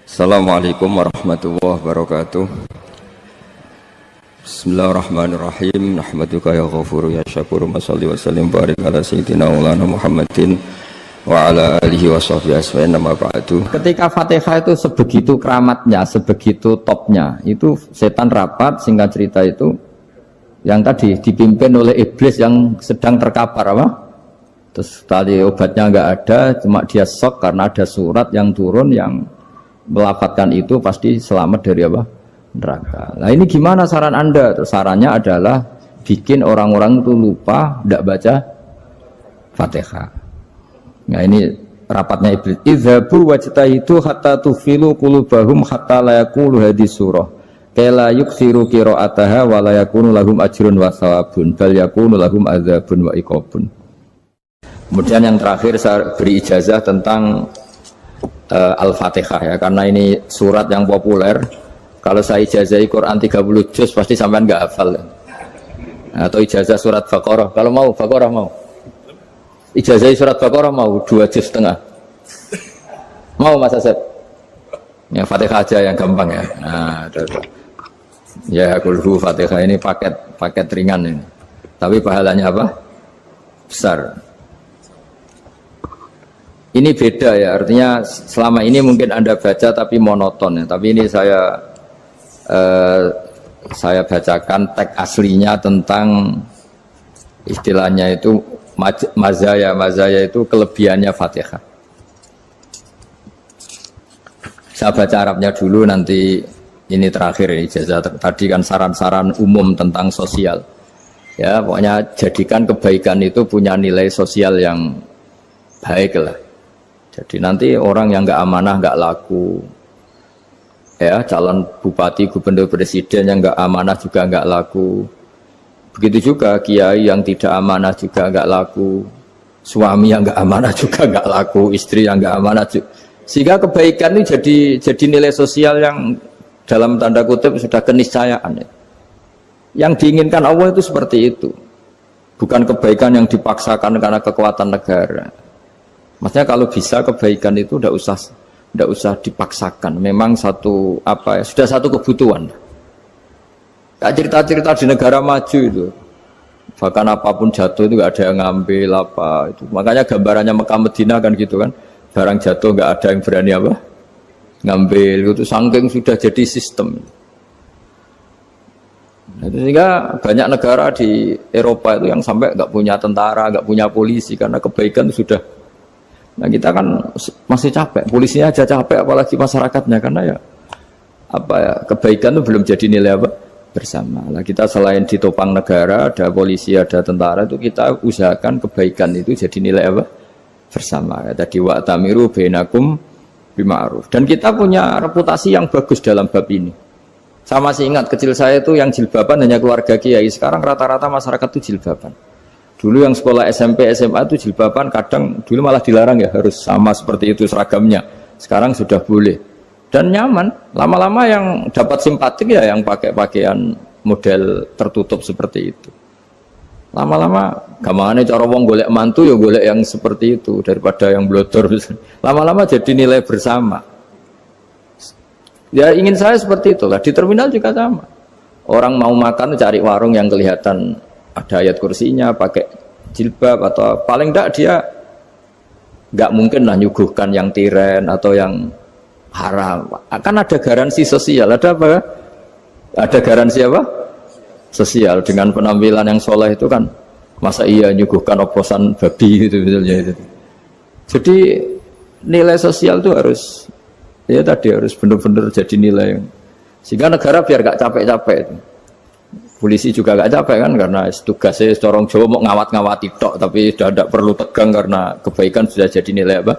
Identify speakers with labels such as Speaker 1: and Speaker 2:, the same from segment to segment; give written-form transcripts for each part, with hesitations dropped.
Speaker 1: Assalamualaikum warahmatullahi wabarakatuh. Bismillahirrahmanirrahim. Nahmaduka ya ghafuru ya syakuru. Mashalli wa sallim barik ala sayyidina maulana Muhammadin wa ala alihi wa sahbihi asma'in nama ba'du. Ketika Fatihah itu sebegitu keramatnya, sebegitu topnya, itu setan rapat, singkat cerita itu yang tadi dipimpin oleh iblis yang sedang terkapar apa? Terus tadi obatnya enggak ada, cuma dia shock karena ada surat yang turun yang melafatkan itu pasti selamat dari apa? Neraka. Nah ini gimana saran Anda? Terus sarannya adalah bikin orang-orang itu lupa tidak baca Fatihah. Nah ini rapatnya iblis. Idzabu wajtahidu hatta tufilu qulubahum hatta la yaqulu hadis surah. Kala yuksiru qira'ataha wa la yakunu lahum ajrun wa thawabun bal yakunu lahum adzabun wa iqabun. Kemudian yang terakhir saya beri ijazah tentang Al-Fatihah ya, karena ini surat yang populer. Kalau saya ijazahi Quran 30 juz pasti sampean nggak hafal ya. Atau ijazah surat Baqarah, kalau mau Baqarah mau ijazahi surat Baqarah mau 2 juz setengah mau Mas Asep ya, Fatihah aja yang gampang ya. Nah, ya kulhu Fatihah ini paket ringan ini, tapi pahalanya apa? Besar. Ini beda ya, artinya selama ini mungkin Anda baca tapi monoton ya. Tapi ini saya bacakan teks aslinya tentang istilahnya itu mazaya itu kelebihannya Fatihah. Saya baca Arabnya dulu, nanti ini terakhir ijazah. Tadi kan saran-saran umum tentang sosial. Ya, pokoknya jadikan kebaikan itu punya nilai sosial yang baik lah. Jadi nanti orang yang nggak amanah nggak laku, ya calon bupati, gubernur, presiden yang nggak amanah juga nggak laku. Begitu juga kiai yang tidak amanah juga nggak laku, suami yang nggak amanah juga nggak laku, istri yang nggak amanah juga. Sehingga kebaikan itu jadi nilai sosial yang dalam tanda kutip sudah keniscayaan. Yang diinginkan Allah itu seperti itu, bukan kebaikan yang dipaksakan karena kekuatan negara. Maksudnya kalau bisa kebaikan itu tidak usah dipaksakan. Memang satu apa ya, sudah satu kebutuhan. Kayak cerita-cerita di negara maju itu, bahkan apapun jatuh itu nggak ada yang ngambil apa itu. Makanya gambarannya Mekah Medina kan gitu kan, barang jatuh nggak ada yang berani apa ngambil. Itu saking sudah jadi sistem. Nah, sehingga banyak negara di Eropa itu yang sampai nggak punya tentara, nggak punya polisi karena kebaikan itu sudah. Nah kita kan masih capek, polisinya aja capek apalagi masyarakatnya, karena ya apa ya, kebaikan itu belum jadi nilai apa bersama. Nah kita selain ditopang negara, ada polisi, ada tentara, itu kita usahakan kebaikan itu jadi nilai apa bersama. Ya, tadi wa'tamiru bainakum bima'ruf. Dan kita punya reputasi yang bagus dalam bab ini. Saya masih ingat kecil saya itu yang jilbaban hanya keluarga kiai. Sekarang rata-rata masyarakat itu jilbaban. Dulu yang sekolah SMP, SMA itu jilbaban kadang dulu malah dilarang ya, harus sama seperti itu seragamnya. Sekarang sudah boleh dan nyaman. Lama-lama yang dapat simpatik ya yang pakai pakaian model tertutup seperti itu. Lama-lama gamane cara wong golek mantu ya golek yang seperti itu daripada yang blodor. Lama-lama jadi nilai bersama. Ya ingin saya seperti itulah. Di terminal juga sama. Orang mau makan cari warung yang kelihatan ada ayat kursinya, pakai jilbab, atau paling tidak dia nggak mungkin lah nyuguhkan yang tiren atau yang haram. Akan ada garansi sosial, ada apa? Ada garansi apa? Sosial dengan penampilan yang soleh itu kan, masa iya nyuguhkan oposan babi gitu misalnya itu. Jadi nilai sosial itu harus, ya tadi harus benar-benar jadi nilai, sehingga negara biar nggak capek-capek itu. Polisi juga gak capek kan, karena tugasnya corong Jawa mau ngawat-ngawati tok, tapi sudah tidak perlu tegang karena kebaikan sudah jadi nilai apa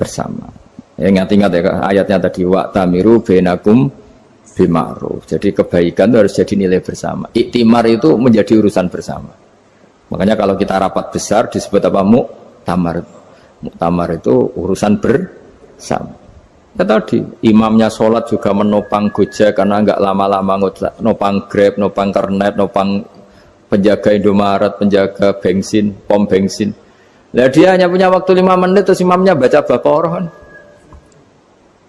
Speaker 1: bersama. Ya, ingat-ingat ya ayatnya tadi, wa'tamiru bainakum bima'ruf. Jadi kebaikan itu harus jadi nilai bersama. Iktimar itu menjadi urusan bersama. Makanya kalau kita rapat besar disebut apa? Muktamar. Muktamar itu urusan bersama. Ya tadi, imamnya sholat juga menopang Gojek karena nggak lama-lama nopang Grab, nopang Kernet, nopang penjaga Indomaret, penjaga bensin, pom bensin. Nah dia hanya punya waktu 5 menit terus imamnya baca Baqarah.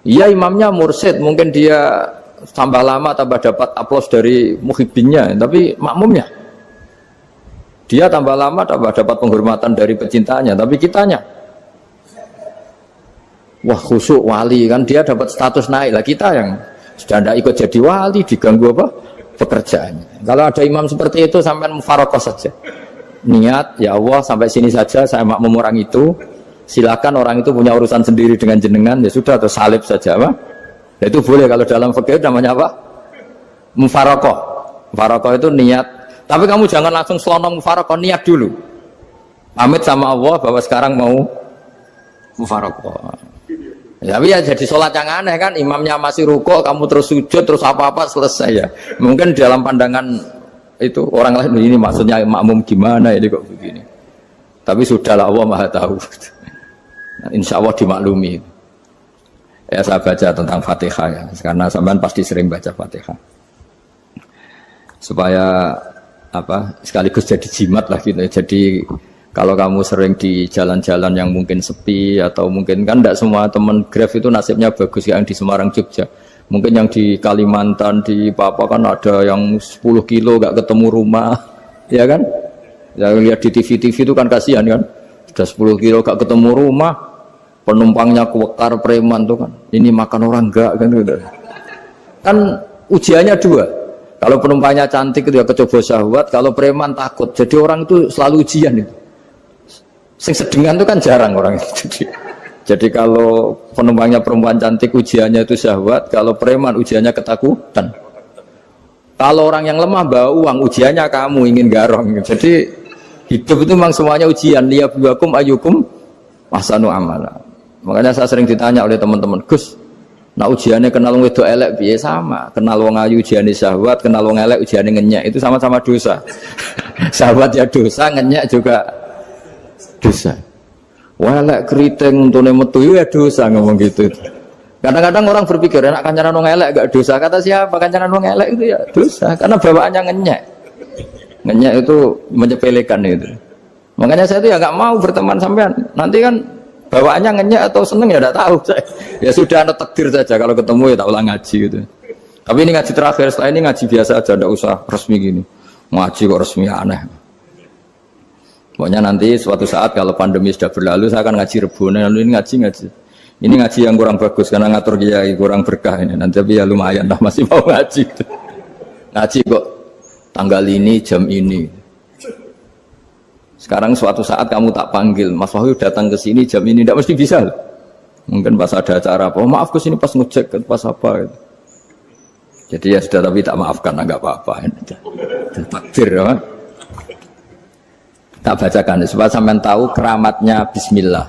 Speaker 1: Iya imamnya mursyid, mungkin dia tambah lama tambah dapat aplaus dari muhibbinnya, tapi makmumnya dia tambah lama tambah dapat penghormatan dari pecintanya, tapi kitanya wah khusyuk wali kan, dia dapat status naik lah, kita yang sudah tidak ikut jadi wali diganggu apa pekerjaannya. Kalau ada imam seperti itu sampai mufarokoh saja, niat ya Allah sampai sini saja saya makmum orang itu, silakan orang itu punya urusan sendiri dengan jenengan, ya sudah, atau salib saja apa ya, itu boleh. Kalau dalam fikih namanya apa, mufarokoh. Mufarokoh itu niat, tapi kamu jangan langsung selonong mufarokoh, niat dulu pamit sama Allah bahwa sekarang mau mufarokoh. Ya, tapi ya jadi sholat yang aneh kan, imamnya masih rukuk, kamu terus sujud, terus apa-apa selesai ya. Mungkin dalam pandangan itu orang lain, ini maksudnya makmum gimana ini kok begini. Tapi sudahlah, Allah Maha tahu. Insya Allah dimaklumi. Ya saya baca tentang Fatihah ya, karena sampean pasti sering baca Fatihah. Supaya apa? Sekaligus jadi jimat lah gitu. Jadi kalau kamu sering di jalan-jalan yang mungkin sepi, atau mungkin kan tidak semua teman Grab itu nasibnya bagus yang di Semarang Jogja. Mungkin yang di Kalimantan, di Papua kan ada yang 10 kilo gak ketemu rumah, ya kan? Yang lihat di TV-TV itu kan kasihan kan, sudah 10 kilo gak ketemu rumah, penumpangnya kuwekar preman tuh kan, ini makan orang enggak kan gitu. Kan ujiannya dua, kalau penumpangnya cantik itu ya kecoba syahwat, kalau preman takut. Jadi orang itu selalu ujian itu. Sing sedengan itu kan jarang orang itu. Jadi kalau penumpangnya perempuan cantik ujiannya itu syahwat, kalau preman ujiannya ketakutan. Kalau orang yang lemah bawa uang ujiannya kamu ingin garong. Jadi hidup itu memang semuanya ujian. Liyabluwakum ayyukum ahsanu amala. Makanya saya sering ditanya oleh teman-teman, Gus, nah ujiannya kenal wong wedok elek piye? Sama. Kenal wong ayu ujiannya syahwat, kenal wong elek ujiannya ngenyek, itu sama-sama dosa. Syahwat ya dosa, ngenyek juga dosa. Elek keriting untune metu ya dosa, ngomong gitu. Kadang-kadang orang berpikir enak kancanan wong elek gak dosa. Kata siapa? Kancanan wong elek itu ya dosa, karena bawaannya ngenyek. Ngenyek itu menyepelekan itu. Makanya saya itu ya gak mau berteman sampean. Nanti kan bawaannya ngenyek atau seneng ya tidak tahu. Ya sudah, ada takdir saja, kalau ketemu ya tak ulang ngaji gitu. Tapi ini ngaji terakhir, setelah ini ngaji biasa aja, tidak usah resmi gini. Ngaji kok resmi aneh. Pokoknya nanti suatu saat kalau pandemi sudah berlalu, saya akan ngaji Rebona, lalu ini ngaji. Ini ngaji yang kurang bagus karena ngatur kiai kurang berkah ini. Nanti tapi ya lumayan lah, masih mau ngaji. Ngaji kok tanggal ini, jam ini. Sekarang suatu saat kamu tak panggil, Mas Wahyu datang ke sini jam ini, tidak mesti bisa. Mungkin pas ada acara apa, oh, maaf ke sini pas ngecek, pas apa. Gitu. Jadi ya sudah, tapi tak maafkan, enggak apa-apa. Takdir ya. Tak bacakan supaya sampean tahu keramatnya bismillah.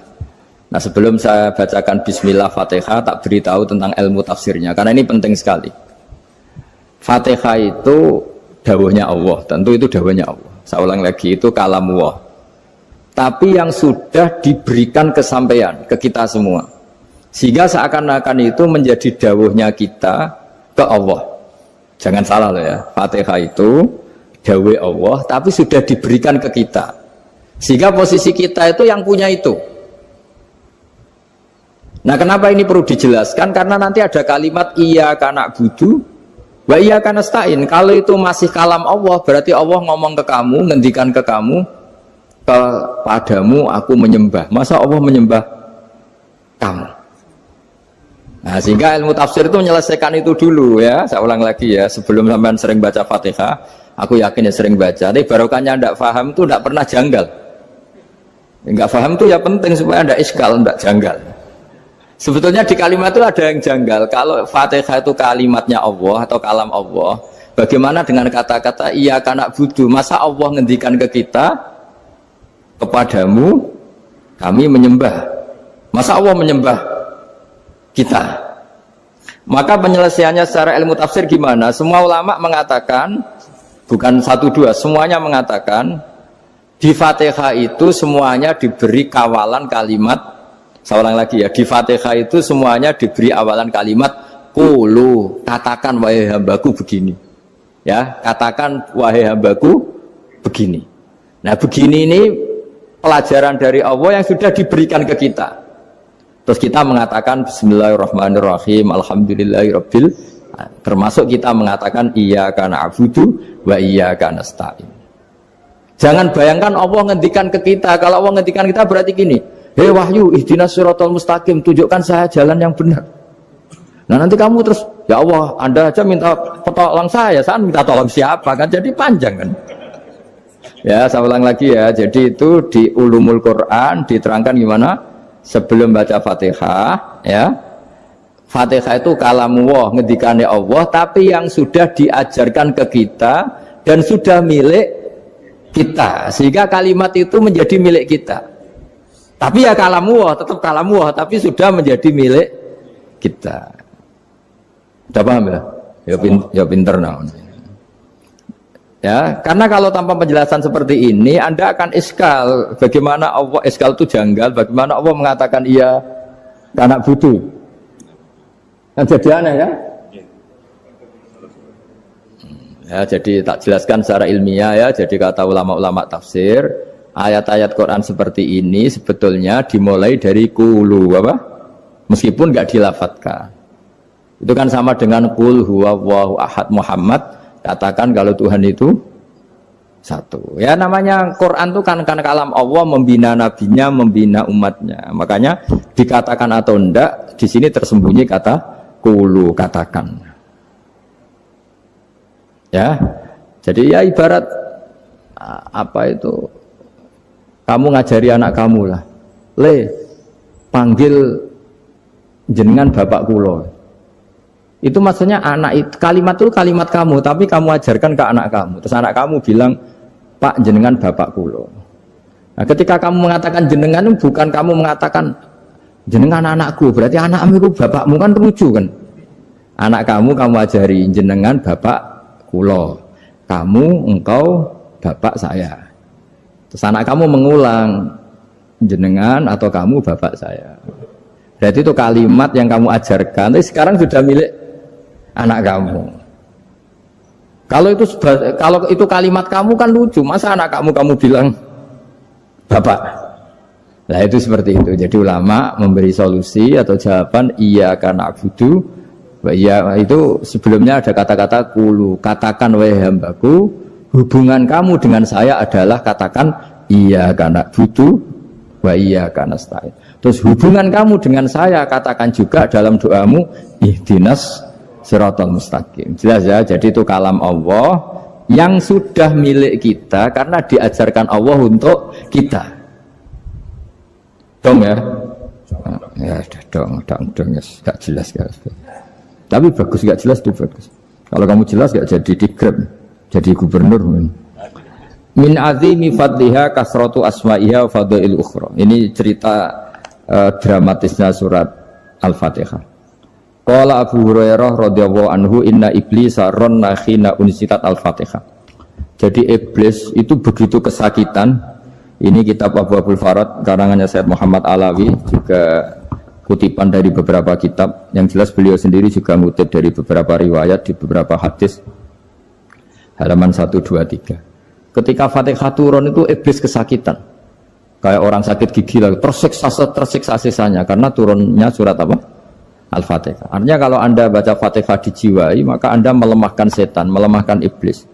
Speaker 1: Nah, sebelum saya bacakan bismillah Fatihah, tak beritahu tentang ilmu tafsirnya karena ini penting sekali. Fatihah itu dawuhnya Allah, tentu itu dawuhnya Allah. Saya ulang lagi, itu kalamullah. Tapi yang sudah diberikan kesampaian ke kita semua. Sehingga seakan-akan itu menjadi dawuhnya kita ke Allah. Jangan salah loh ya. Fatihah itu dawuh Allah tapi sudah diberikan ke kita. Sehingga posisi kita itu yang punya itu. Nah, kenapa ini perlu dijelaskan? Karena nanti ada kalimat iyyaka na'budu wa iyyaka nasta'in. Kalau itu masih kalam Allah, berarti Allah ngomong ke kamu, ngendikan ke kamu, kepadamu aku menyembah. Masa Allah menyembah kamu? Nah, sehingga ilmu tafsir itu menyelesaikan itu dulu ya. Saya ulang lagi ya, sebelum sampean sering baca Fatihah, aku yakin ya sering baca. Tapi barokahnya tidak paham itu tidak pernah janggal. Enggak paham itu ya penting supaya ada iskal, tidak janggal. Sebetulnya di kalimat itu ada yang janggal. Kalau Fatihah itu kalimatnya Allah atau kalam Allah, bagaimana dengan kata-kata iyyaka na'budu? Masa Allah ngendikan ke kita, kepadamu kami menyembah? Masa Allah menyembah kita? Maka penyelesaiannya secara ilmu tafsir gimana? Semua ulama mengatakan, bukan satu dua, semuanya mengatakan di Fatihah itu semuanya diberi kawalan kalimat. Saya ulang lagi ya, di Fatihah itu semuanya diberi awalan kalimat qulu, katakan wahai hambaku begini. Ya, katakan wahai hambaku begini. Nah, begini ini pelajaran dari Allah yang sudah diberikan ke kita. Terus kita mengatakan bismillahirrahmanirrahim, alhamdulillahirabbil, termasuk kita mengatakan iyyaka na'budu wa iyyaka nasta'in. Jangan bayangkan Allah ngendikan ke kita. Kalau Allah ngendikan kita berarti gini, hei wahyu ihdinas siratal mustaqim, tunjukkan saya jalan yang benar. Nah nanti kamu terus, ya Allah, Anda aja minta tolong saya minta tolong siapa kan, jadi panjang kan. Ya saya ulang lagi ya, jadi itu di Ulumul Quran diterangkan gimana sebelum baca Fatihah ya. Fatihah itu kalamullah, ngendikane Allah, tapi yang sudah diajarkan ke kita dan sudah milik kita, sehingga kalimat itu menjadi milik kita. Tapi ya kalamullah, tetap kalamullah, tapi sudah menjadi milik kita. Udah paham ya? Ya pinter nah. Ya, karena kalau tanpa penjelasan seperti ini, Anda akan iskal. Bagaimana Allah, iskal itu janggal, bagaimana Allah mengatakan iya karena butuh. Yang jadi aneh ya? Ya, jadi tak jelaskan secara ilmiah ya. Jadi kata ulama-ulama tafsir, ayat-ayat Quran seperti ini sebetulnya dimulai dari qulu apa? Meskipun nggak dilafatkan. Itu kan sama dengan qul huwallahu ahad Muhammad, katakan kalau Tuhan itu satu. Ya namanya Quran itu kan kalam Allah, membina nabinya, membina umatnya. Makanya dikatakan atau enggak, di sini tersembunyi kata qulu, katakan. Ya. Jadi ya ibarat apa itu? Kamu ngajari anak kamu lah. Le, panggil jenengan bapak kulo. Itu maksudnya anak itu, kalimat itu kalimat kamu, tapi kamu ajarkan ke anak kamu. Terus anak kamu bilang, Pak jenengan bapak kulo. Nah, ketika kamu mengatakan jenengan, bukan kamu mengatakan jenengan anakku, berarti anakmu itu bapakmu, kan lucu kan? Anak kamu ajari jenengan bapak kulo, kamu engkau bapak saya. Terus anak kamu mengulang jenengan atau kamu bapak saya. Berarti itu kalimat yang kamu ajarkan, tapi sekarang sudah milik anak kamu. Kalau itu kalimat kamu kan lucu, masa anak kamu bilang bapak. Nah itu seperti itu. Jadi ulama memberi solusi atau jawaban iyyaka na'budu wa iya, itu sebelumnya ada kata-kata qulu, katakan wahai hambaku, hubungan kamu dengan saya adalah katakan iyyaka na'budu wa iyyaka nasta'in. Terus hubungan kamu dengan saya katakan juga dalam doamu ihdinas siratal mustaqim. Jelas ya, jadi itu kalam Allah yang sudah milik kita karena diajarkan Allah untuk kita. Dong ya? Ya dong ya, gak jelas gak. Tapi bagus, gak jelas itu bagus. Kalau kamu jelas gak jadi digrab, jadi gubernur. Min azimi fadliha kasratu asma'iha wa fadail ukhra. Ini cerita dramatisnya surat Al-Fatihah. Qala Abu Hurairah radhiyallahu anhu inna iblisa ranna khina unsitat Al-Fatihah. Jadi iblis itu begitu kesakitan. Ini kitab Abu Abul Farad karangannya Syekh Muhammad Alawi, juga kutipan dari beberapa kitab. Yang jelas beliau sendiri juga ngutip dari beberapa riwayat di beberapa hadis. Halaman 123. Ketika Fatihah turun itu iblis kesakitan. Kayak orang sakit gigi lagi, tersiksa sisanya karena turunnya surat apa? Al-Fatihah. Artinya kalau Anda baca Fatihah dijiwai, maka Anda melemahkan setan, melemahkan iblis.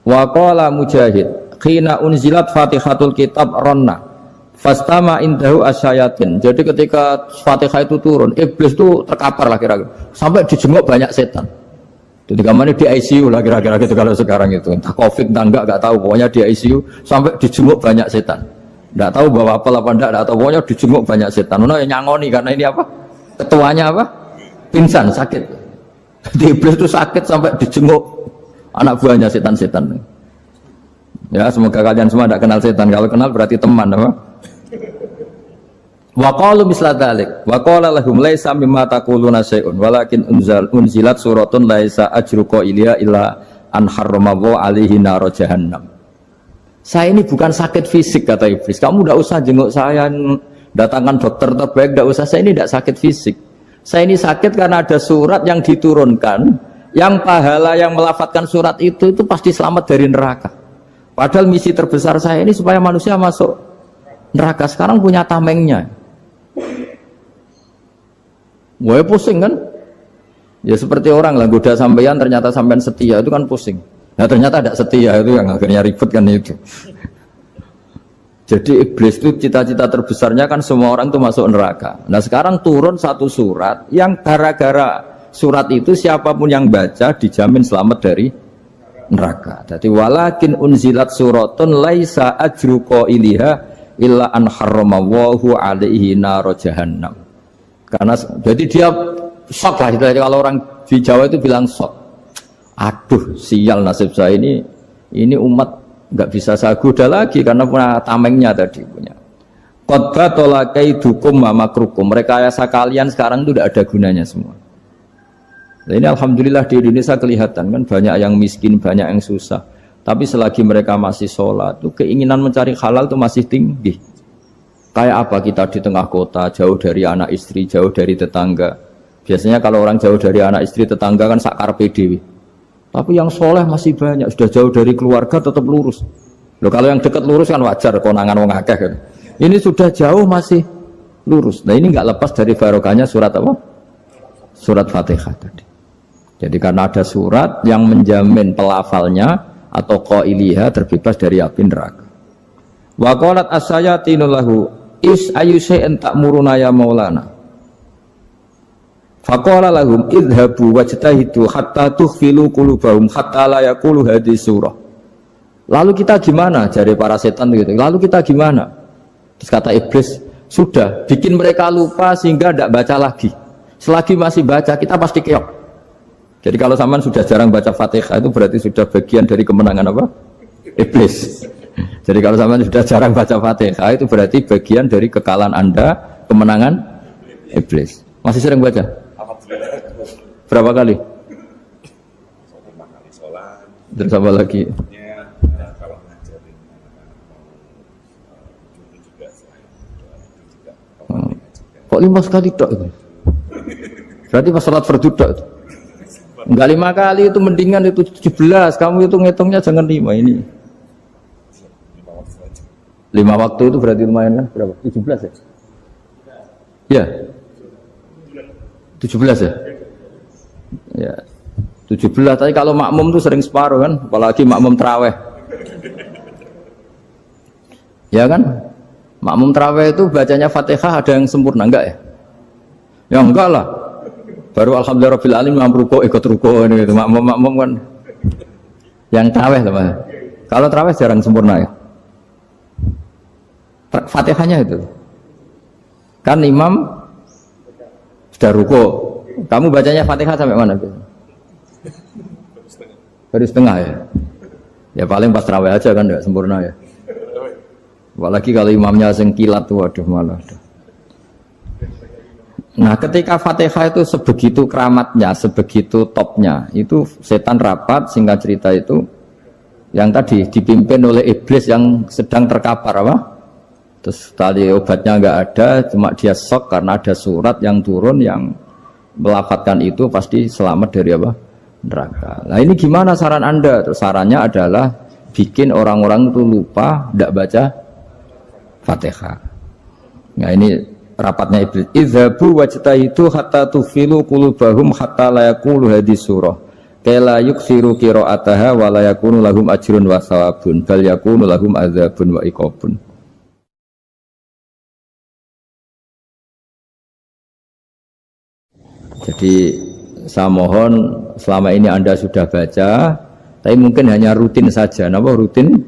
Speaker 1: Wa qala Mujahid, khina unzilat Fatihatul kitab ronna fastama indahu asyayatin. Jadi ketika Fatihah itu turun, iblis itu terkapar lah kira-kira, sampai dijenguk banyak setan. Jadi kemana di ICU lah kira-kira gitu kalau sekarang itu, entah COVID entah enggak tahu, pokoknya di ICU sampai dijenguk banyak setan. Enggak tahu bawa apa enggak tahu, pokoknya dijenguk banyak setan. Nah, nyangoni karena ini apa? Ketuanya apa? Pingsan, sakit. Jadi iblis itu sakit sampai dijenguk anak buahnya setan-setan. Ya, semoga kalian semua tidak kenal setan. Kalau kenal berarti teman, apa? Wa qalu misla dzalik. Wa qala lahum laisa mimma taquluna syai'un walakin unzilat suratun laisa ajru qailiha illa an harrama alaihi nar jahannam. Saya ini bukan sakit fisik kata iblis. Kamu tidak usah jenguk saya, datangkan dokter terbaik, tidak usah. Saya ini tidak sakit fisik. Saya ini sakit karena ada surat yang diturunkan, yang pahala yang melafatkan surat itu pasti selamat dari neraka. Padahal misi terbesar saya ini supaya manusia masuk neraka. Sekarang punya tamengnya. Wah pusing kan? Ya seperti orang lah goda sampean ternyata sampean setia itu kan pusing. Nah ternyata tidak setia itu yang akhirnya ribet kan itu. Jadi iblis itu cita-cita terbesarnya kan semua orang itu masuk neraka. Nah sekarang turun satu surat yang gara-gara surat itu siapapun yang baca dijamin selamat dari neraka. Jadi walakin unzilat suratun laisa ajru qailiha illa an harramallahu alaihi nar jahannam. Karena jadi dia shock lah, kalau orang di Jawa itu bilang shock. Aduh, sial nasib saya ini umat nggak bisa saya goda lagi karena punya tamengnya tadi punya. Qad batala kaidukum wa makrukum. Rekayasa kalian sekarang itu tidak ada gunanya semua. Nah, ini alhamdulillah di Indonesia kelihatan kan banyak yang miskin, banyak yang susah. Tapi selagi mereka masih sholat, tuh keinginan mencari halal itu masih tinggi. Kayak apa kita di tengah kota, jauh dari anak istri, jauh dari tetangga. Biasanya kalau orang jauh dari anak istri tetangga kan sakar PDW. Tapi yang soleh masih banyak, sudah jauh dari keluarga tetap lurus. Loh kalau yang dekat lurus kan wajar, konangan wong akeh kan. Ini sudah jauh masih lurus. Nah ini nggak lepas dari barokahnya surat apa? Surat Fatihah tadi. Jadi karena ada surat yang menjamin pelafalnya atau qailiha terbebas dari api neraka. Wa qalat as-sayatinu lahu is ayyusai'in ta'muruna ya maulana. Faqala lahum idhabu wajtahidu hatta tukhfilu qulubahum hatta la yaqulu hadhihi surah. Lalu kita gimana? Jari para setan gitu. Lalu kita gimana? Terus kata iblis, sudah bikin mereka lupa sehingga tidak baca lagi. Selagi masih baca kita pasti keok. Jadi kalau sampean sudah jarang baca Fatihah itu berarti sudah bagian dari kemenangan apa? Iblis. Jadi kalau sampean sudah jarang baca Fatihah itu berarti bagian dari kekalahan Anda, kemenangan iblis. Masih sering baca? Berapa kali? Terus apa lagi? Kok 5 kali tok itu? Berarti pas sholat fardu tok itu. Enggak 5 kali itu mendingan itu 17. Kamu itu ngitungnya jangan 5 ini. 5 waktu itu berarti lumayan kan? Berapa? 17 ya? Ya. 17 ya? Ya. 17, tapi kalau makmum tuh sering separuh kan, apalagi makmum tarawih. Ya kan? Makmum tarawih itu bacanya Fatihah ada yang sempurna enggak ya? Ya enggak lah. Baru alhamdulillah alamin mampu ruko ikut ruko ini gitu. Makmum kan yang tarawih teman. Kalau tarawih jarang sempurna ya. Fatihahnya itu. Kan imam sudah ruko. Kamu bacanya Fatihah sampai mana gitu? Baru setengah ya. Ya paling pas tarawih aja kan enggak sempurna ya. Apalagi kalau imamnya sing kilat tuh waduh malah. Nah ketika Fatihah itu sebegitu keramatnya, sebegitu topnya, itu setan rapat, singkat cerita itu yang tadi dipimpin oleh iblis yang sedang terkapar apa? Terus tali obatnya nggak ada, cuma dia shock karena ada surat yang turun yang melafatkan itu pasti selamat dari apa? Neraka. Nah ini gimana saran Anda? Terus sarannya adalah bikin orang-orang itu lupa, tidak baca Fatihah. Nah ini rapatnya iblis. Idzabu wajtahidu hatta tufilu qulubahum hatta la yaqulu hadhihi surah. Kala yuksiru qira'ataha wa la yakunu lahum ajrun wa thawabun bal yakunu lahum adzabun wa iqabun. Jadi saya mohon selama ini Anda sudah baca, tapi mungkin hanya rutin saja. Napa rutin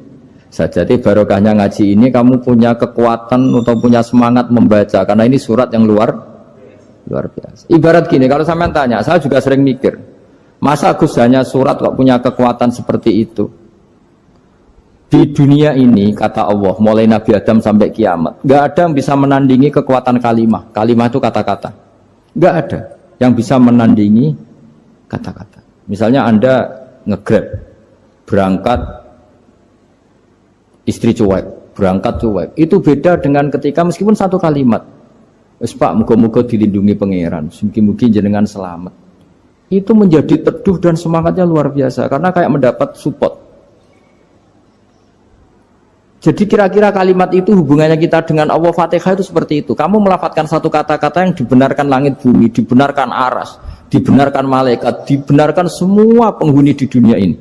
Speaker 1: saja? Jadi barokahnya ngaji ini kamu punya kekuatan atau punya semangat membaca karena ini surat yang luar biasa. Ibarat gini, kalau sampean tanya, saya juga sering mikir, masa Gus hanya surat kok punya kekuatan seperti itu? Di dunia ini kata Allah, mulai Nabi Adam sampai kiamat, nggak ada yang bisa menandingi kekuatan kalimah. Kalimah itu kata-kata, nggak ada yang bisa menandingi kata-kata. Misalnya Anda nge-grab berangkat, istri cuek, berangkat cuek. Itu beda dengan ketika meskipun satu kalimat, wes Pak, muga-muga dilindungi pangeran, mungkin jenengan selamat. Itu menjadi teduh dan semangatnya luar biasa karena kayak mendapat support. Jadi kira-kira kalimat itu hubungannya kita dengan Allah, Fatihah itu seperti itu. Kamu melafadzkan satu kata-kata yang dibenarkan langit bumi, dibenarkan aras, dibenarkan malaikat, dibenarkan semua penghuni di dunia ini.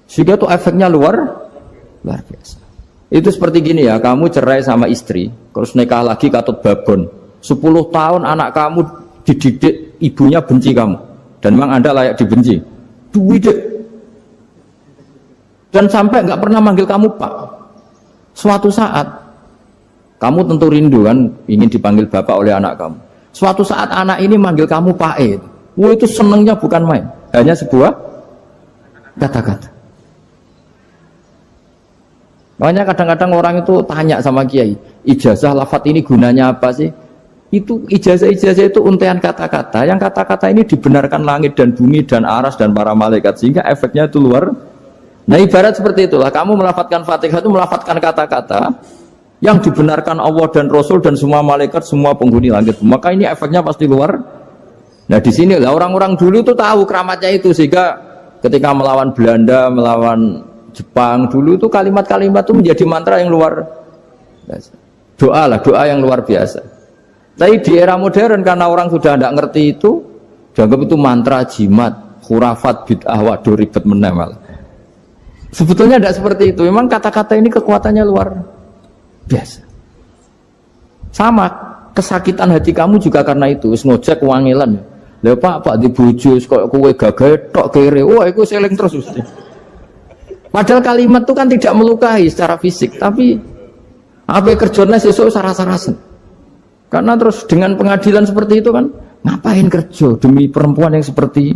Speaker 1: Sehingga itu efeknya luar biasa. Itu seperti gini ya, kamu cerai sama istri, terus nikah lagi katut babon. 10 tahun anak kamu dididik, ibunya benci kamu. Dan memang Anda layak dibenci. Dan sampai nggak pernah manggil kamu Pak. Suatu saat kamu tentu rindu kan ingin dipanggil bapak oleh anak kamu. Suatu saat anak ini manggil kamu Pak E. Wah, itu senengnya bukan main. Hanya sebuah kata-kata. Makanya kadang-kadang orang itu tanya sama kiai, ijazah lafadz ini gunanya apa sih? Itu ijazah-ijazah itu untaian kata-kata. Yang kata-kata ini dibenarkan langit dan bumi dan aras dan para malaikat, sehingga efeknya itu luar. Nah ibarat seperti itulah, kamu melafadzkan Fatihah itu melafadzkan kata-kata yang dibenarkan Allah dan Rasul dan semua malaikat, semua penghuni langit. Maka ini efeknya pasti luar. Nah di sini lah orang-orang dulu itu tahu keramatnya itu, sehingga ketika melawan Belanda, melawan Jepang dulu itu kalimat-kalimat itu menjadi mantra yang luar biasa. Doa lah, doa yang luar biasa. Tapi di era modern karena orang sudah tidak ngerti itu, dianggap itu mantra, jimat, khurafat, bid'ah, waduh ribet menemal. Sebetulnya tidak seperti itu. Memang kata-kata ini kekuatannya luar biasa. Sama kesakitan hati kamu juga karena itu. Ngojek wangilan. Lah Pak di bojo kok kowe gagah tok kere. Wah, iku seling terus mesti. Padahal kalimat itu kan tidak melukai secara fisik, tapi apa kerjanya sesuk sarasa-rasen. Karena terus dengan pengadilan seperti itu kan, ngapain kerja demi perempuan yang seperti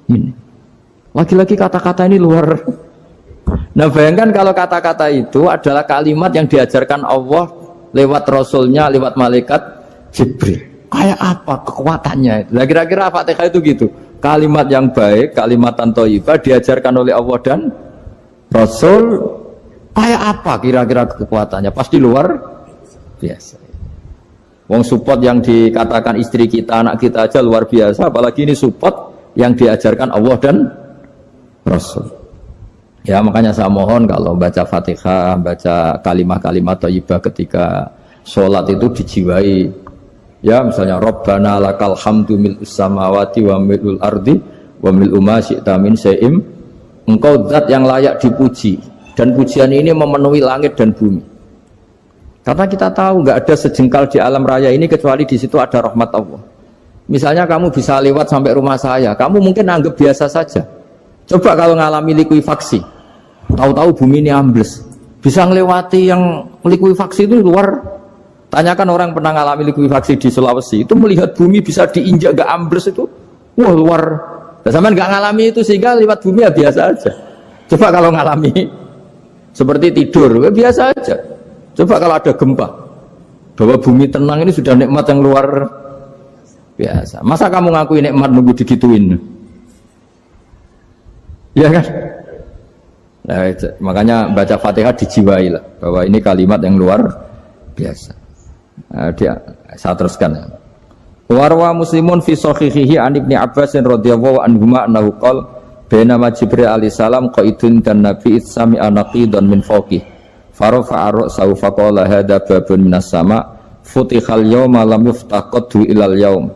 Speaker 1: ini? Lagi-lagi kata-kata ini luar. Nah bayangkan kalau kata-kata itu adalah kalimat yang diajarkan Allah lewat Rasulnya, lewat malaikat Jibril. Kayak apa kekuatannya? Nah, kira-kira Fatihah itu gitu. Kalimat yang baik, kalimatan thayyibah diajarkan oleh Allah dan Rasul. Kayak apa kira-kira kekuatannya? Pasti luar biasa. Wong support yang dikatakan istri kita, anak kita aja luar biasa, apalagi ini support yang diajarkan Allah dan Rasul. Ya makanya saya mohon kalau baca Fatihah, baca kalimat-kalimat thayyibah ketika sholat itu dijiwai. Ya misalnya Rabbana lakal hamdu mil'us samawati wa mil'ul ardi wa mil'u ma syi'ta min syai'im. Engkau zat yang layak dipuji, dan pujian ini memenuhi langit dan bumi. Karena kita tahu nggak ada sejengkal di alam raya ini kecuali di situ ada rahmat Allah. Misalnya kamu bisa lewat sampai rumah saya, kamu mungkin anggap biasa saja. Coba kalau ngalami likuifaksi, tahu-tahu bumi ini ambles, bisa ngelewati yang likuifaksi itu luar. Tanyakan orang pernah ngalami likuifaksi di Sulawesi, itu melihat bumi bisa diinjak gak ambles itu, wah luar. Nah, sama nggak ngalami itu sehingga lewat bumi ya biasa aja. Coba kalau ngalami seperti tidur, ya biasa aja. Coba kalau ada gempa, bahwa bumi tenang ini sudah nikmat yang luar biasa. Masa kamu ngakui nikmat nunggu digituin? Ya kan? Nah, makanya baca Fatihah dijiwai lah, bahwa ini kalimat yang luar biasa. Nah, saya teruskan ya. Warwa Muslimun fi sahihihi an Ibnu Abbas radhiyallahu anhuma annahu qala bainama Jibril alaihi salam qaidun dan Nabi sami'a naqidan min fawqih farafa'a ra'sahu faqala hadza babun minas sama' futihal yawma lam yuftah qaddu ilal yaum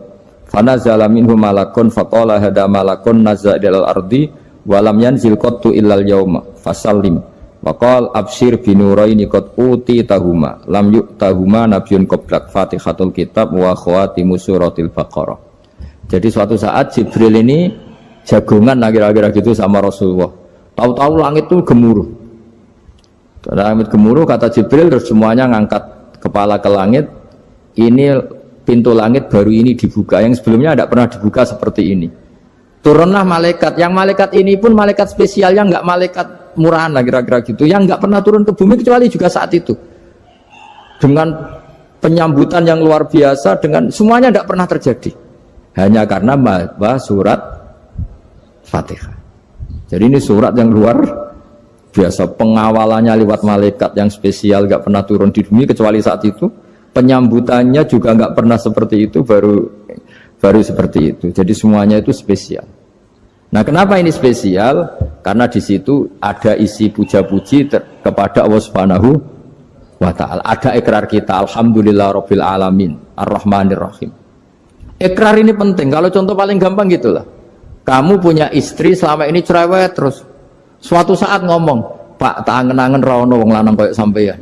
Speaker 1: fanazala minhu malakun faqala hadza malakun nazza ilal ardi walam yanzil qattu illal yauma fasallim waqal absyir binuraini qad uti tahuma lam yu'tahuma nabiyyun qablak Fatihatul kitab wa khawatimu suratil baqarah. Jadi suatu saat Jibril ini jagongan kira-kira gitu sama Rasulullah. Tahu-tahu langit itu gemuruh. Langit gemuruh kata Jibril, terus semuanya ngangkat kepala ke langit. Ini pintu langit baru ini dibuka, yang sebelumnya tidak pernah dibuka seperti ini. Turunlah malaikat, yang malaikat ini pun malaikat spesial, yang nggak malaikat murahan lah kira-kira gitu, yang nggak pernah turun ke bumi kecuali juga saat itu, dengan penyambutan yang luar biasa, dengan semuanya tidak pernah terjadi, hanya karena bahwa surat Fatihah. Jadi ini surat yang luar biasa, pengawalannya lewat malaikat yang spesial, nggak pernah turun di bumi kecuali saat itu, penyambutannya juga nggak pernah seperti itu, baru seperti itu. Jadi semuanya itu spesial. Nah, kenapa ini spesial? Karena di situ ada isi puja-puji kepada Allah Subhanahu
Speaker 2: wa ta'ala. Ada ikrar kita, alhamdulillah rabbil alamin, ar-rahmanir rahim. Ikrar ini penting. Kalau contoh paling gampang gitulah. Kamu punya istri selama ini cerewet terus. Suatu saat ngomong, Pak, tak angen-angen ra ono wong lanang koyo sampeyan.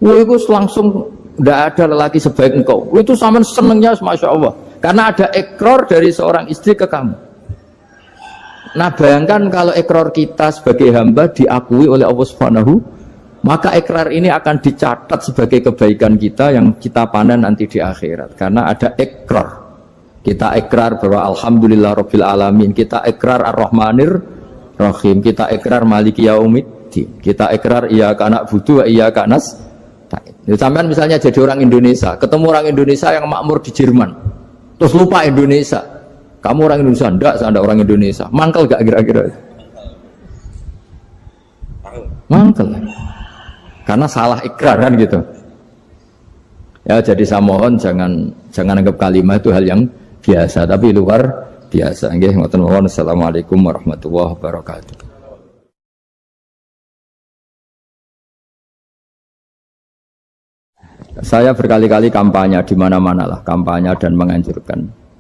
Speaker 2: Wah, itu langsung tidak ada lelaki sebaik engkau. Itu sampean senengnya, masya Allah. Karena ada ikrar dari seorang istri ke kamu. Nah, bayangkan kalau ikrar kita sebagai hamba diakui oleh Allah Subhanahu, maka ikrar ini akan dicatat sebagai kebaikan kita yang kita panen nanti di akhirat. Karena ada ikrar. Kita ikrar bahwa alhamdulillah rabbil alamin. Kita ikrar ar-rahmanir rahim. Kita ikrar maliki yaumiddin. Kita ikrar iyyaka na'budu wa iyyaka nasta'in. Sampean misalnya jadi orang Indonesia, ketemu orang Indonesia yang makmur di Jerman, terus lupa Indonesia. Kamu orang Indonesia? Enggak, saya ada orang Indonesia. Mangkel gak kira-kira? Mangkel. Karena salah ikrar kan gitu. Ya, jadi saya mohon jangan anggap kalimat itu hal yang biasa, tapi luar biasa. Nggih, ngoten mawon. Assalamualaikum warahmatullahi wabarakatuh. Saya berkali-kali kampanye di mana-mana lah, kampanye dan menganjurkan.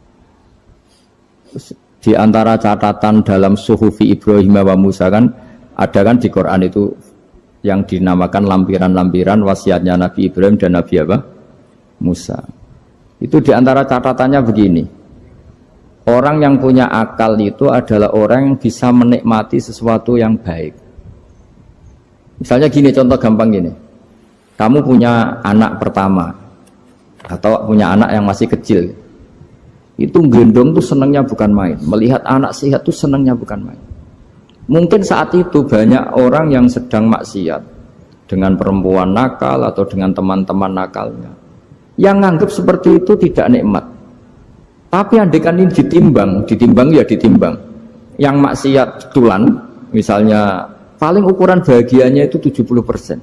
Speaker 2: Di antara catatan dalam Suhufi Ibrahim wa Musa kan ada kan di Quran itu yang dinamakan lampiran-lampiran wasiatnya Nabi Ibrahim dan Nabi apa? Musa. Itu di antara catatannya begini. Orang yang punya akal itu adalah orang yang bisa menikmati sesuatu yang baik. Misalnya gini, contoh gampang gini. Kamu punya anak pertama atau punya anak yang masih kecil. Itu gendong tuh senangnya bukan main. Melihat anak sehat tuh senangnya bukan main. Mungkin saat itu banyak orang yang sedang maksiat dengan perempuan nakal atau dengan teman-teman nakalnya, yang nganggap seperti itu tidak nikmat. Tapi andaikan ini ditimbang ya ditimbang. Yang maksiat tulan, misalnya paling ukuran bahagianya itu 70%.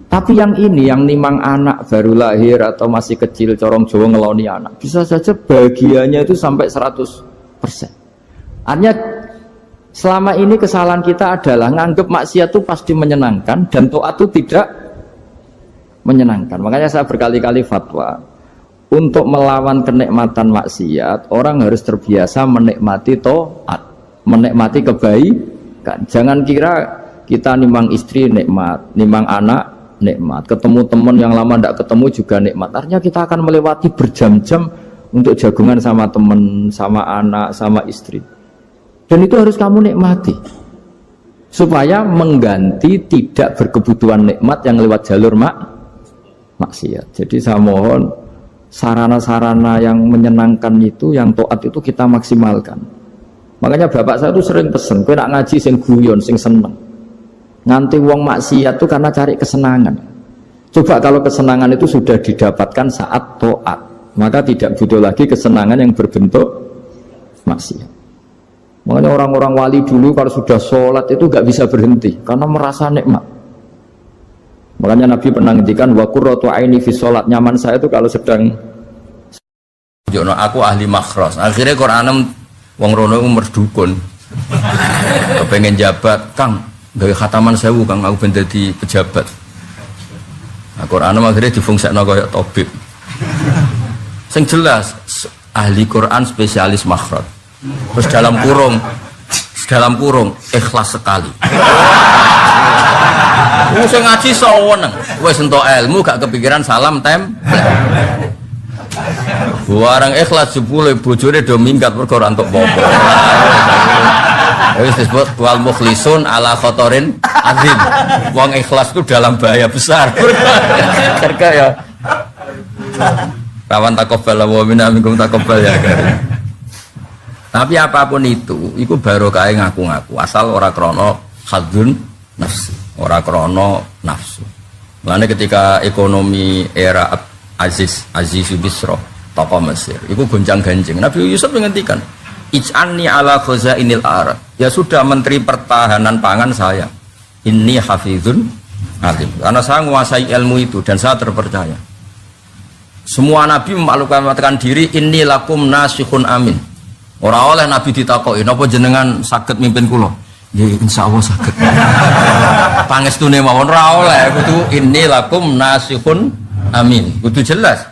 Speaker 2: Tapi yang ini, yang nimang anak baru lahir atau masih kecil, corong Jawa ngeloni anak, bisa saja bahagianya itu sampai 100%. Artinya selama ini kesalahan kita adalah nganggap maksiat itu pasti menyenangkan dan taat itu tidak menyenangkan. Makanya saya berkali-kali fatwa, untuk melawan kenikmatan maksiat, orang harus terbiasa menikmati taat, menikmati kebaikan. Jangan kira kita nimang istri nikmat, nimang anak nikmat, ketemu teman yang lama tidak ketemu juga nikmat. Artinya kita akan melewati berjam-jam untuk jagungan sama teman, sama anak, sama istri. Dan itu harus kamu nikmati supaya mengganti tidak berkebutuhan nikmat yang lewat jalur maksiat. Jadi saya mohon sarana-sarana yang menyenangkan itu, yang taat itu kita maksimalkan. Makanya bapak saya tuh sering pesen, kowe nak ngaji sing guyon, sing seneng. Nganti wong maksiat itu karena cari kesenangan. Coba kalau kesenangan itu sudah didapatkan saat taat, maka tidak butuh lagi kesenangan yang berbentuk maksiat. Makanya orang-orang wali dulu kalau sudah sholat itu gak bisa berhenti karena merasa nikmat. Makanya Nabi pernah ngendikan wa qurratu aini fi sholat, nyaman saya itu kalau sedang jono aku ahli makhras. Akhirnya Quran wong rono merdukun. Kepengen jabat, Kang, gawe khataman 1000 Kang, aku ben dadi pejabat. Nah, Quran akhirnya difungsikno kaya tabib. Sing jelas ahli Quran spesialis makhraj. Terus dalam kurung ikhlas sekali. Wis ngaji saweneng, wis entuk ilmu gak kepikiran salam Barang ikhlas jebule bojone do minggat perkara entuk apa. Wis disebut wal mukhlisun ala khotorin azim. Wong ikhlas itu dalam bahaya besar. Karena ya rawan takobal wa minna minkum takobal ya. Tapi apapun itu barokah ngaku-ngaku asal ora krana hadzun nafsi, ora krana nafsu. Mulane ketika ekonomi era Aziz Bisra tokoh Mesir, itu gonjang-ganjing. Nabi Yusuf menghentikan, ij'alni ala khazainil ard. Ya sudah, menteri pertahanan pangan saya. Inni hafizun alim. Karena saya menguasai ilmu itu dan saya terpercaya. Semua nabi memaklumkan diri, inni lakum nasihun amin. Ora oleh nabi ditakoki, napa jenengan saged mimpin kula?
Speaker 1: Ya insyaallah saged. Pangestune mawon ra oleh kudu inni lakum nasihun amin. Kudu jelas.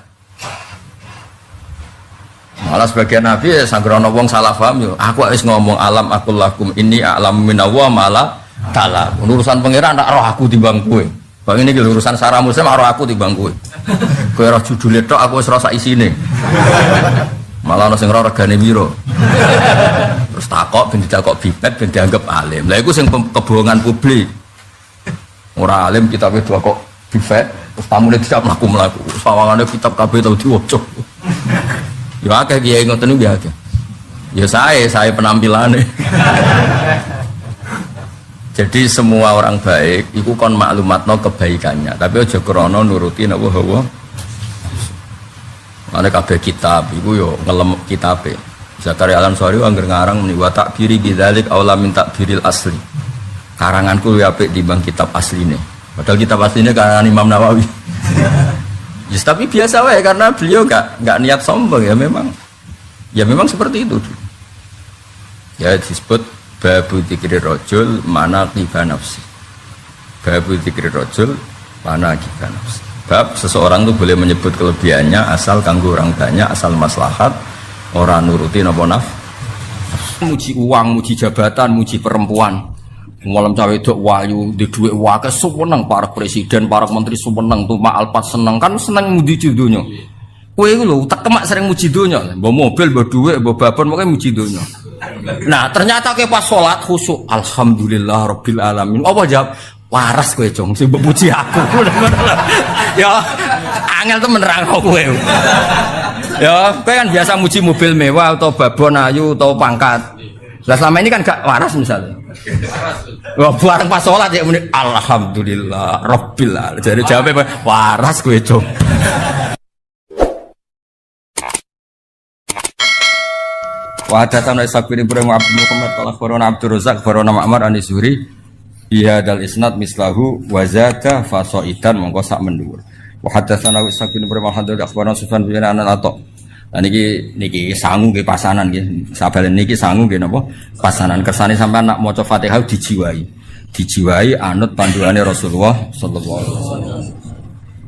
Speaker 1: Malah sebagian nabi sanggerono wong salah paham yo. Aku wis ngomong alam akul lakum inni a'lamu minallah mala ta'ala. Urusan pangeran tak roh aku timbang kowe. Bang ini urusan sarah muslim roh aku timbang kowe. Kowe roh judule tok aku wis rasa isine. Malah ana sing ora regane piro. Terus takok ben ditakok bibet ben dianggap alim. Lah iku sing kebohongan publik. Ora alim kitabe dua kok bibet, terus tamune tidak mlaku-mlaku. Sawangane kitab kabeh tau diwaca. Ya akeh kiai ngoten niku ya akeh. Ya saya penampilane. Jadi semua orang baik iku kon maklumatno kebaikannya, tapi aja krana nuruti napa hawa. Ana kabeh kitab iku yo ngelem kitabe. Zakaria Al-Ansari angger ngarang muni wa takbiri bidzalik aula min takbiril asli. Karanganku luwih apik timbang kitab asline. Padahal kitab asline karangan Imam Nawawi. Yes, tapi biasa wae karena beliau enggak niat sombong ya memang seperti itu. Ya disebut babu dzikri rajul mana qifa nafsi. Babu dzikri rajul mana qifa nafsi. Bab seseorang itu boleh menyebut kelebihannya asal kanggo orang banyak, asal maslahat, orang nuruti napa naf. Muji uang, muji jabatan, muji perempuan. Malam cawe dok wayu, di duit wae seneng para presiden, para menteri seneng tuh Alpat seneng kan seneng muji dunya. Kowe iku lho tak kemak sering muji dunya, mbok mobil, mbok duit, mbok babon pokoke muji dunya. Nah, ternyata ke pas salat khusyuk, alhamdulillah rabbil alamin. Apa jawab? Waras kowe, Jong, sing mbok puji aku. Ya, angel temen nerangno kowe. Ya, kowe kan biasa muji mobil mewah atau babon ayu atau pangkat. Lah selama ini kan gak waras misalnya. Wah, bareng pas salat ya muni alhamdulillah rabbil alamin. Jadi jawabnya waras kowe, Jong. Wa hadatsan Ishaq bin Ibrahim Abdul Muhammad qala akhbarana Abdur Razzaq akhbarana Ma'mar an-Zuhri iya dal isnad mislahu wa zaka fasaidan mongko sak mendhuwur. Wa hadatsana Ishaq bin Ibrahim akhbarana Sufyan bin Ato. Lah niki sangu nggih pasanan nggih. Sabalen niki sangu nggih napa? Pasanan kersane sampean nak maca Fatihah dijiwai. Dijiwai anut panduane Rasulullah sallallahu alaihi wasallam.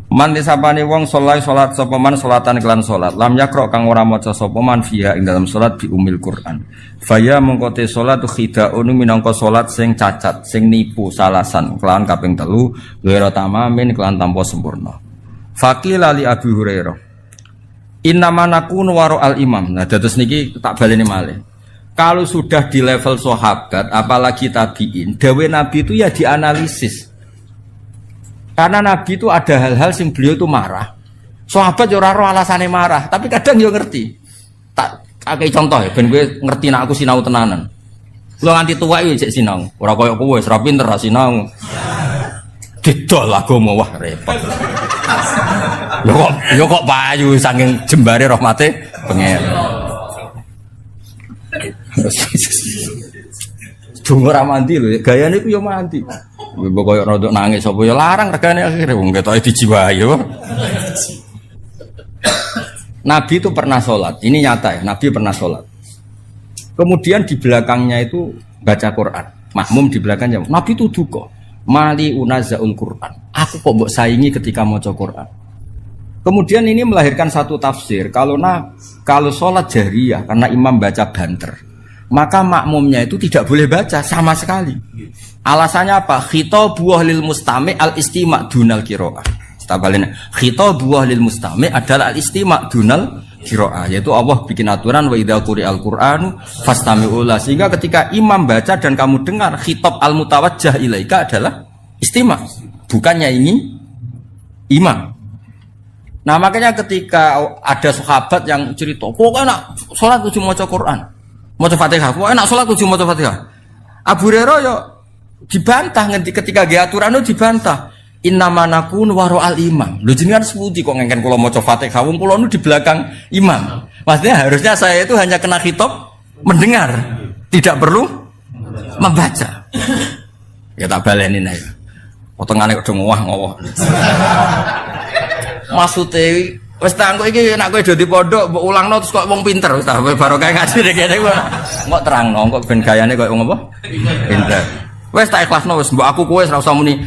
Speaker 1: Man disapane wong salat sapa man salatan kelan salat lam yakra kang ora maca sapa man fiha ing dalam salat bi umil Quran faya mengko te salat khidaun minangka salat sing cacat sing nipu salasan kelan kaping 3 ghairu tamamin kelan tanpa sempurna faqila li Abi Hurairah inna manakun waro al imam. Nah dados niki tak baleni malih kalau sudah di level sahabat apalagi tabiin dawe Nabi itu ya dianalisis. Karena Nabi itu ada hal-hal yang beliau itu marah. Sahabat yo ora ro alasane marah, tapi kadang yo ngerti. Tak kayak contoh ya, ben gue ngerti nek aku sinau tenanan. Lo nganti tua yo cek sinau. Ora koyo kowe wis ra pinter ra sinau. Didol agama wah repot. Yo kok payu saking jembare rahmate pengen. Dungo ra mandi lho, gayane ku yo mandi. Mbok koyo rodok nangis apa ya larang regane akhire wong ketoke dijiwahi yo. Nabi itu pernah sholat, ini nyata ya, Nabi pernah sholat. Kemudian di belakangnya itu baca Quran, makmum di belakangnya. Nabi itu duka, mali unazaul Quran. Aku kok mbok saingi ketika maca Quran. Kemudian ini melahirkan satu tafsir, kalau sholat jahriyah karena imam baca banter, maka makmumnya itu tidak boleh baca sama sekali. Alasannya apa? Khitabuh lil mustami' al istima' dunal qiraah. Tabalin khitabuh lil mustami' adalah al istima' dunal qiraah, yaitu Allah bikin aturan wa idza quri'al qur'anu fastami'u la, sehingga ketika imam baca dan kamu dengar khitab al mutawajjah ilaika adalah istima', bukannya ini imam. Nah makanya ketika ada sahabat yang cerita, pokoknya nak sholat kudu maca Quran, maca Fatihah, pokoknya nak sholat kudu maca Fatihah. Abu Hurairah ya dibantah ketika ge aturan itu dibantah. Innamanakun waro al imam. Lho jenengan seputi kok ngengken kula maca Fatihah, wong kula nu di belakang imam. Maksudnya harusnya saya itu hanya kena khitab mendengar, tidak perlu membaca. Ya tak baleni ae. Potongane kok ngowah-ngowah. Maksudnya Wes ta engko iki nek kowe do di pondok mbok ulangno terus kok wong pinter wis ta barokah ngaji nek kene kok terangno kok ben gayane kok wong apa? Pinter. Wes tak ikhlasno wis mbok aku kowe ora usah muni